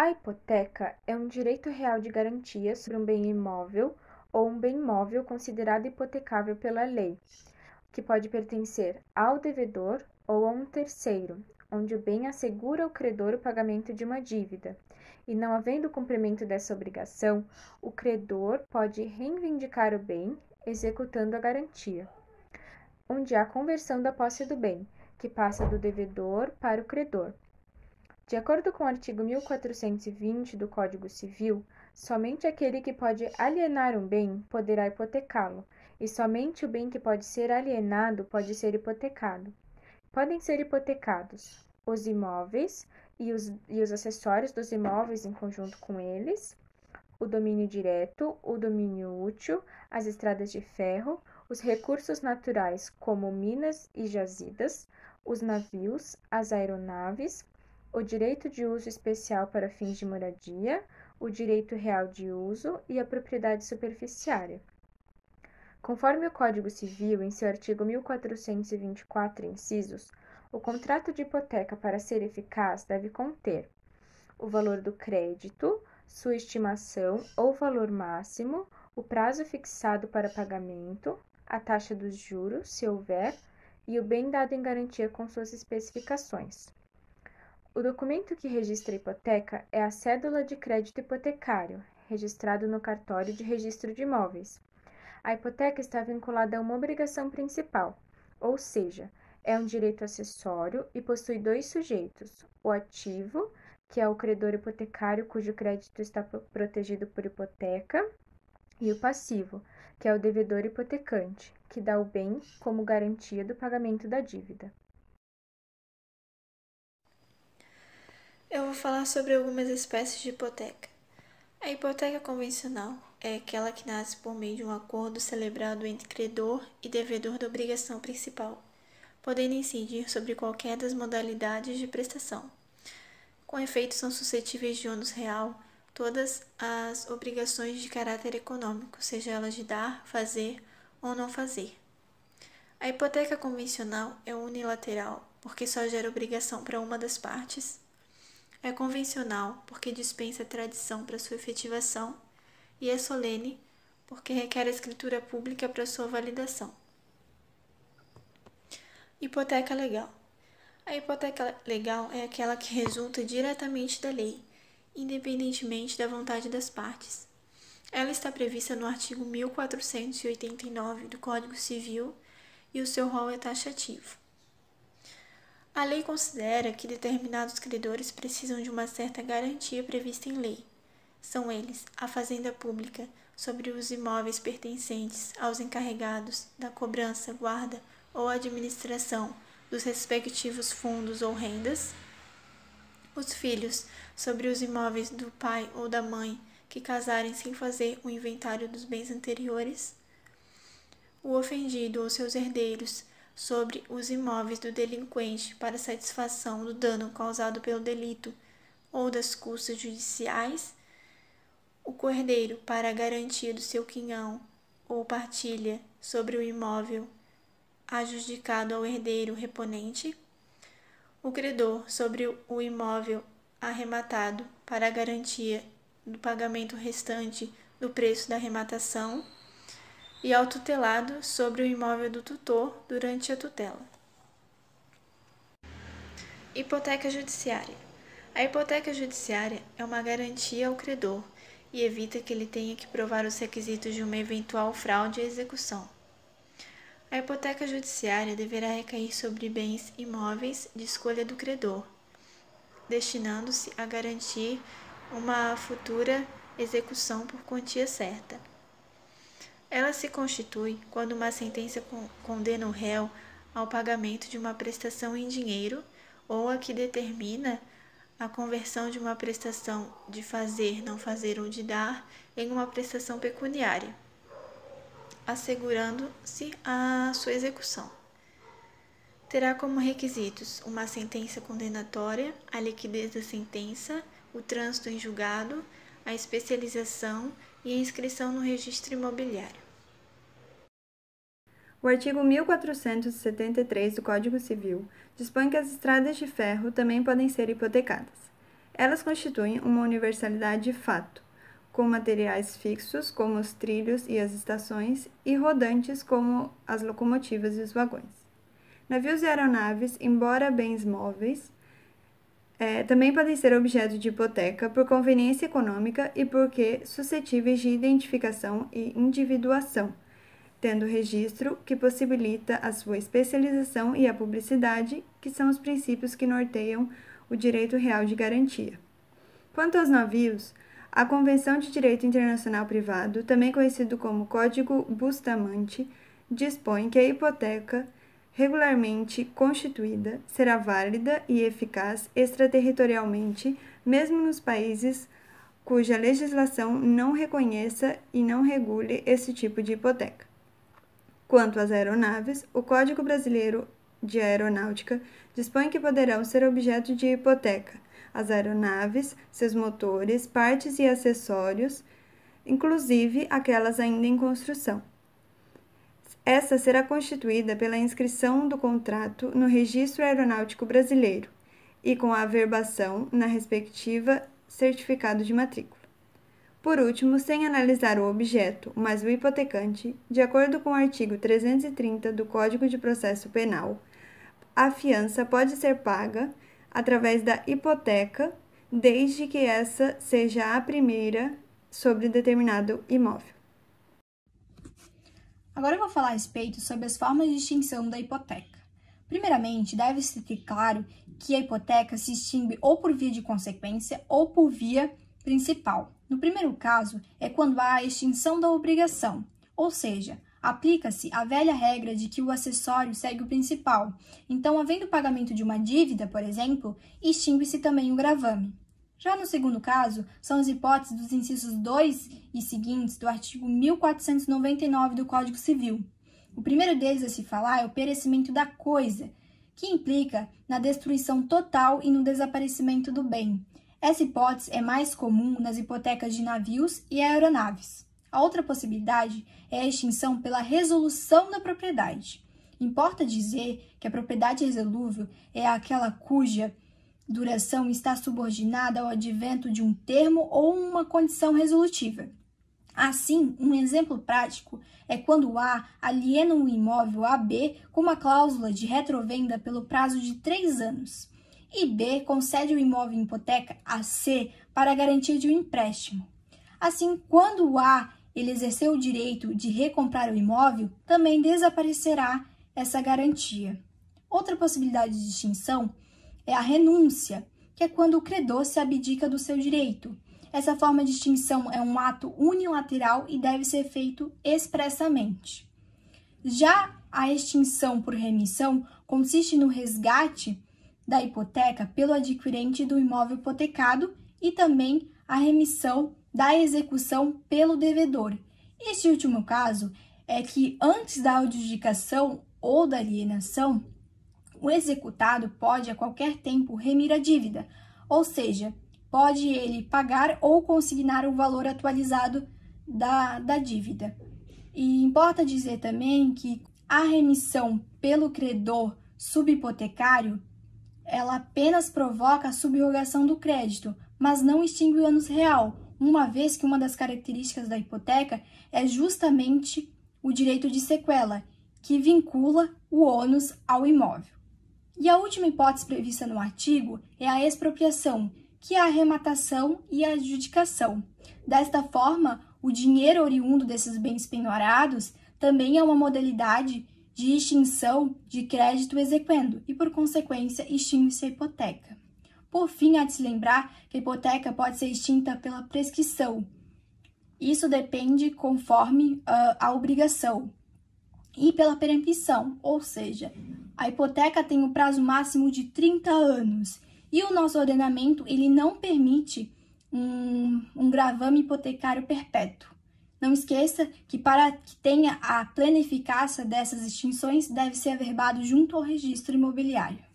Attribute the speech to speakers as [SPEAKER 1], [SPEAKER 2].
[SPEAKER 1] A hipoteca é um direito real de garantia sobre um bem imóvel ou um bem móvel considerado hipotecável pela lei, que pode pertencer ao devedor ou a um terceiro, onde o bem assegura ao credor o pagamento de uma dívida. E não havendo cumprimento dessa obrigação, o credor pode reivindicar o bem, executando a garantia. Onde há conversão da posse do bem, que passa do devedor para o credor. De acordo com o artigo 1420 do Código Civil, somente aquele que pode alienar um bem poderá hipotecá-lo, e somente o bem que pode ser alienado pode ser hipotecado. Podem ser hipotecados os imóveis e os acessórios dos imóveis em conjunto com eles, o domínio direto, o domínio útil, as estradas de ferro, os recursos naturais como minas e jazidas, os navios, as aeronaves, o direito de uso especial para fins de moradia, o direito real de uso e a propriedade superficiária. Conforme o Código Civil, em seu artigo 1424, incisos, o contrato de hipoteca, para ser eficaz, deve conter o valor do crédito, sua estimação ou valor máximo, o prazo fixado para pagamento, a taxa dos juros, se houver, e o bem dado em garantia com suas especificações. O documento que registra a hipoteca é a cédula de crédito hipotecário, registrado no cartório de registro de imóveis. A hipoteca está vinculada a uma obrigação principal, ou seja, é um direito acessório e possui dois sujeitos: o ativo, que é o credor hipotecário cujo crédito está protegido por hipoteca, e o passivo, que é o devedor hipotecante, que dá o bem como garantia do pagamento da dívida.
[SPEAKER 2] Eu vou falar sobre algumas espécies de hipoteca. A hipoteca convencional é aquela que nasce por meio de um acordo celebrado entre credor e devedor da obrigação principal, podendo incidir sobre qualquer das modalidades de prestação. Com efeito, são suscetíveis de ônus real todas as obrigações de caráter econômico, seja elas de dar, fazer ou não fazer. A hipoteca convencional é unilateral, porque só gera obrigação para uma das partes. É convencional, porque dispensa tradição para sua efetivação, e é solene, porque requer a escritura pública para sua validação. Hipoteca legal. A hipoteca legal é aquela que resulta diretamente da lei, independentemente da vontade das partes. Ela está prevista no artigo 1489 do Código Civil e o seu rol é taxativo. A lei considera que determinados credores precisam de uma certa garantia prevista em lei. São eles a fazenda pública sobre os imóveis pertencentes aos encarregados da cobrança, guarda ou administração dos respectivos fundos ou rendas, os filhos sobre os imóveis do pai ou da mãe que casarem sem fazer o inventário dos bens anteriores, o ofendido ou seus herdeiros sobre os imóveis do delinquente para satisfação do dano causado pelo delito ou das custas judiciais, o coerdeiro para a garantia do seu quinhão ou partilha sobre o imóvel adjudicado ao herdeiro reponente, o credor sobre o imóvel arrematado para a garantia do pagamento restante do preço da arrematação, e ao tutelado sobre o imóvel do tutor durante a tutela. Hipoteca judiciária. A hipoteca judiciária é uma garantia ao credor e evita que ele tenha que provar os requisitos de uma eventual fraude à execução. A hipoteca judiciária deverá recair sobre bens imóveis de escolha do credor, destinando-se a garantir uma futura execução por quantia certa. Ela se constitui quando uma sentença condena o réu ao pagamento de uma prestação em dinheiro ou a que determina a conversão de uma prestação de fazer, não fazer ou de dar em uma prestação pecuniária, assegurando-se a sua execução. Terá como requisitos uma sentença condenatória, a liquidez da sentença, o trânsito em julgado, a especialização e a inscrição no registro imobiliário.
[SPEAKER 3] O artigo 1473 do Código Civil dispõe que as estradas de ferro também podem ser hipotecadas. Elas constituem uma universalidade de fato, com materiais fixos, como os trilhos e as estações, e rodantes, como as locomotivas e os vagões. Navios e aeronaves, embora bens móveis, também podem ser objeto de hipoteca por conveniência econômica e porque suscetíveis de identificação e individuação, tendo registro que possibilita a sua especialização e a publicidade, que são os princípios que norteiam o direito real de garantia. Quanto aos navios, a Convenção de Direito Internacional Privado, também conhecido como Código Bustamante, dispõe que a hipoteca regularmente constituída será válida e eficaz extraterritorialmente, mesmo nos países cuja legislação não reconheça e não regule esse tipo de hipoteca. Quanto às aeronaves, o Código Brasileiro de Aeronáutica dispõe que poderão ser objeto de hipoteca as aeronaves, seus motores, partes e acessórios, inclusive aquelas ainda em construção. Essa será constituída pela inscrição do contrato no Registro Aeronáutico Brasileiro e com a averbação na respectiva certificado de matrícula. Por último, sem analisar o objeto, mas o hipotecante, de acordo com o artigo 330 do Código de Processo Penal, a fiança pode ser paga através da hipoteca, desde que essa seja a primeira sobre determinado imóvel.
[SPEAKER 4] Agora eu vou falar a respeito sobre as formas de extinção da hipoteca. Primeiramente, deve-se ter claro que a hipoteca se extingue ou por via de consequência ou por via principal. No primeiro caso, é quando há a extinção da obrigação, ou seja, aplica-se a velha regra de que o acessório segue o principal. Então, havendo o pagamento de uma dívida, por exemplo, extingue-se também o gravame. Já no segundo caso, são as hipóteses dos incisos 2 e seguintes do artigo 1499 do Código Civil. O primeiro deles a se falar é o perecimento da coisa, que implica na destruição total e no desaparecimento do bem. Essa hipótese é mais comum nas hipotecas de navios e aeronaves. A outra possibilidade é a extinção pela resolução da propriedade. Importa dizer que a propriedade resolúvel é aquela cuja duração está subordinada ao advento de um termo ou uma condição resolutiva. Assim, um exemplo prático é quando A aliena um imóvel a B com uma cláusula de retrovenda pelo prazo de 3 anos, e B concede o imóvel em hipoteca a C para a garantia de um empréstimo. Assim, quando A ele exerceu o direito de recomprar o imóvel, também desaparecerá essa garantia. Outra possibilidade de extinção é a renúncia, que é quando o credor se abdica do seu direito. Essa forma de extinção é um ato unilateral e deve ser feito expressamente. Já a extinção por remissão consiste no resgate da hipoteca pelo adquirente do imóvel hipotecado e também a remissão da execução pelo devedor. Este último caso é que antes da adjudicação ou da alienação, o executado pode a qualquer tempo remir a dívida, ou seja, pode ele pagar ou consignar o valor atualizado da dívida. E importa dizer também que a remissão pelo credor subhipotecário, ela apenas provoca a subrogação do crédito, mas não extingue o ônus real, uma vez que uma das características da hipoteca é justamente o direito de sequela, que vincula o ônus ao imóvel. E a última hipótese prevista no artigo é a expropriação, que é a arrematação e a adjudicação. Desta forma, o dinheiro oriundo desses bens penhorados também é uma modalidade de extinção de crédito exequendo e, por consequência, extingue-se a hipoteca. Por fim, há de se lembrar que a hipoteca pode ser extinta pela prescrição. Isso depende conforme a obrigação. E pela perempção, ou seja, a hipoteca tem um prazo máximo de 30 anos e o nosso ordenamento ele não permite um gravame hipotecário perpétuo. Não esqueça que para que tenha a plena eficácia dessas extinções deve ser averbado junto ao registro imobiliário.